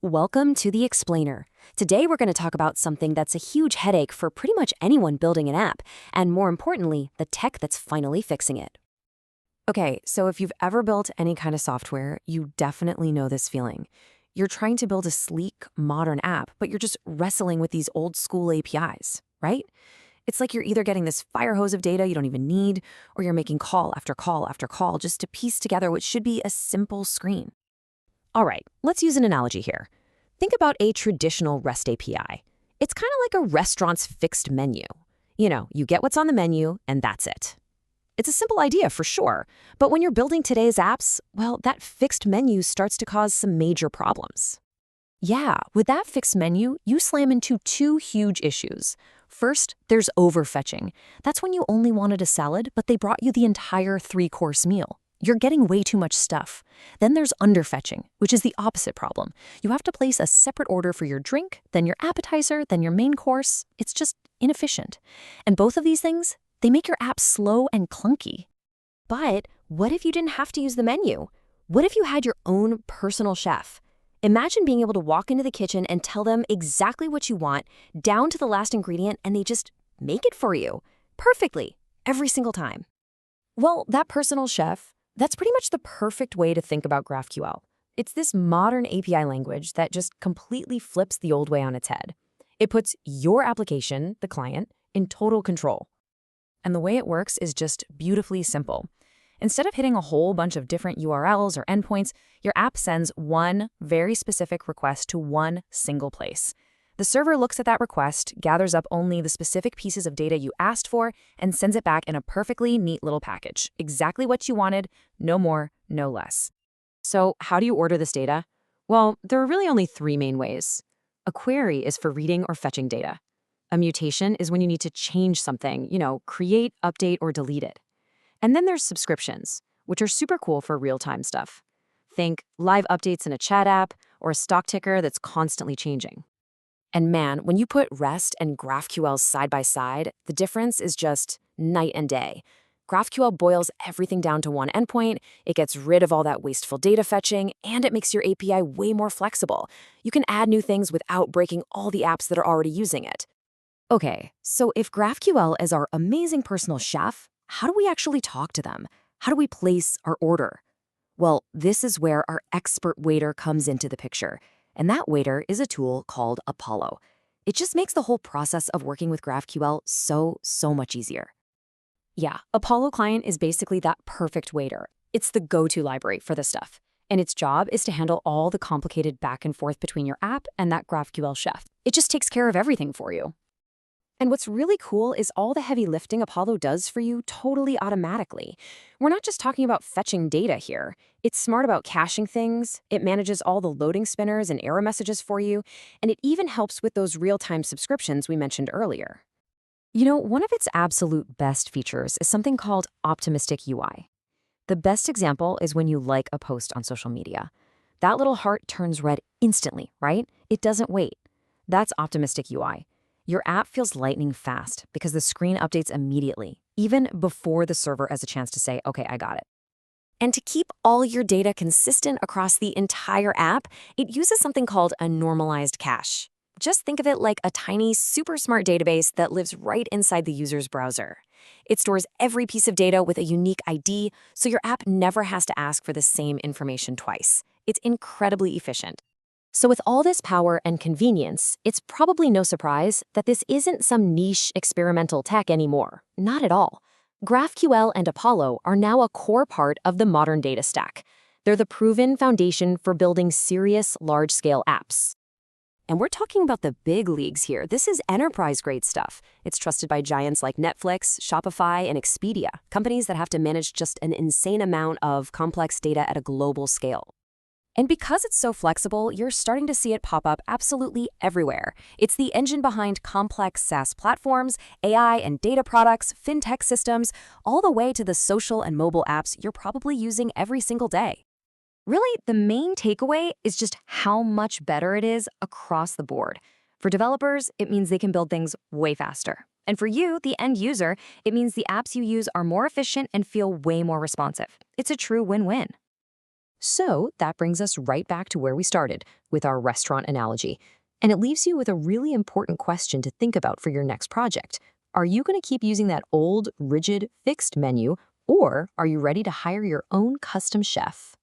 Welcome to the Explainer. Today we're going to talk about something that's a huge headache for pretty much anyone building an app, and more importantly, the tech that's finally fixing it. Okay, so if you've ever built any kind of software, you definitely know this feeling. You're trying to build a sleek, modern app, but you're just wrestling with these old school APIs, right? It's like you're either getting this fire hose of data you don't even need, or you're making call after call after call just to piece together what should be a simple screen. All right, let's use an analogy here. Think about a traditional REST API. It's kind of like a restaurant's fixed menu. You get what's on the menu, and that's it. It's a simple idea for sure, but when you're building today's apps, well, that fixed menu starts to cause some major problems. Yeah, with that fixed menu, you slam into two huge issues. First, there's overfetching. That's when you only wanted a salad, but they brought you the entire three-course meal. You're getting way too much stuff. Then there's underfetching, which is the opposite problem. You have to place a separate order for your drink, then your appetizer, then your main course. It's just inefficient. And both of these things, they make your app slow and clunky. But what if you didn't have to use the menu? What if you had your own personal chef? Imagine being able to walk into the kitchen and tell them exactly what you want, down to the last ingredient, and they just make it for you. Perfectly. Every single time. Well, that personal chef, that's pretty much the perfect way to think about GraphQL. It's this modern API language that just completely flips the old way on its head. It puts your application, the client, in total control. And the way it works is just beautifully simple. Instead of hitting a whole bunch of different URLs or endpoints, your app sends one very specific request to one single place. The server looks at that request, gathers up only the specific pieces of data you asked for, and sends it back in a perfectly neat little package. Exactly what you wanted, no more, no less. So how do you order this data? Well, there are really only three main ways. A query is for reading or fetching data. A mutation is when you need to change something, create, update, or delete it. And then there's subscriptions, which are super cool for real-time stuff. Think live updates in a chat app or a stock ticker that's constantly changing. And man, when you put REST and GraphQL side by side, the difference is just night and day. GraphQL boils everything down to one endpoint, it gets rid of all that wasteful data fetching, and it makes your API way more flexible. You can add new things without breaking all the apps that are already using it. Okay, so if GraphQL is our amazing personal chef, how do we actually talk to them? How do we place our order? Well, this is where our expert waiter comes into the picture. And that waiter is a tool called Apollo. It just makes the whole process of working with GraphQL so much easier. Yeah, Apollo Client is basically that perfect waiter. It's the go-to library for this stuff. And its job is to handle all the complicated back and forth between your app and that GraphQL chef. It just takes care of everything for you. And what's really cool is all the heavy lifting Apollo does for you totally automatically. We're not just talking about fetching data here. It's smart about caching things, it manages all the loading spinners and error messages for you, and it even helps with those real-time subscriptions we mentioned earlier. One of its absolute best features is something called optimistic UI. The best example is when you like a post on social media. That little heart turns red instantly, right? It doesn't wait. That's optimistic UI. Your app feels lightning fast because the screen updates immediately, even before the server has a chance to say, okay, I got it. And to keep all your data consistent across the entire app, it uses something called a normalized cache. Just think of it like a tiny, super smart database that lives right inside the user's browser. It stores every piece of data with a unique ID, so your app never has to ask for the same information twice. It's incredibly efficient. So with all this power and convenience, it's probably no surprise that this isn't some niche experimental tech anymore. Not at all. GraphQL and Apollo are now a core part of the modern data stack. They're the proven foundation for building serious, large-scale apps. And we're talking about the big leagues here. This is enterprise-grade stuff. It's trusted by giants like Netflix, Shopify, and Expedia, companies that have to manage just an insane amount of complex data at a global scale. And because it's so flexible, you're starting to see it pop up absolutely everywhere. It's the engine behind complex SaaS platforms, AI and data products, fintech systems, all the way to the social and mobile apps you're probably using every single day. Really, the main takeaway is just how much better it is across the board. For developers, it means they can build things way faster. And for you, the end user, it means the apps you use are more efficient and feel way more responsive. It's a true win-win. So that brings us right back to where we started with our restaurant analogy. And it leaves you with a really important question to think about for your next project. Are you going to keep using that old, rigid, fixed menu, or are you ready to hire your own custom chef?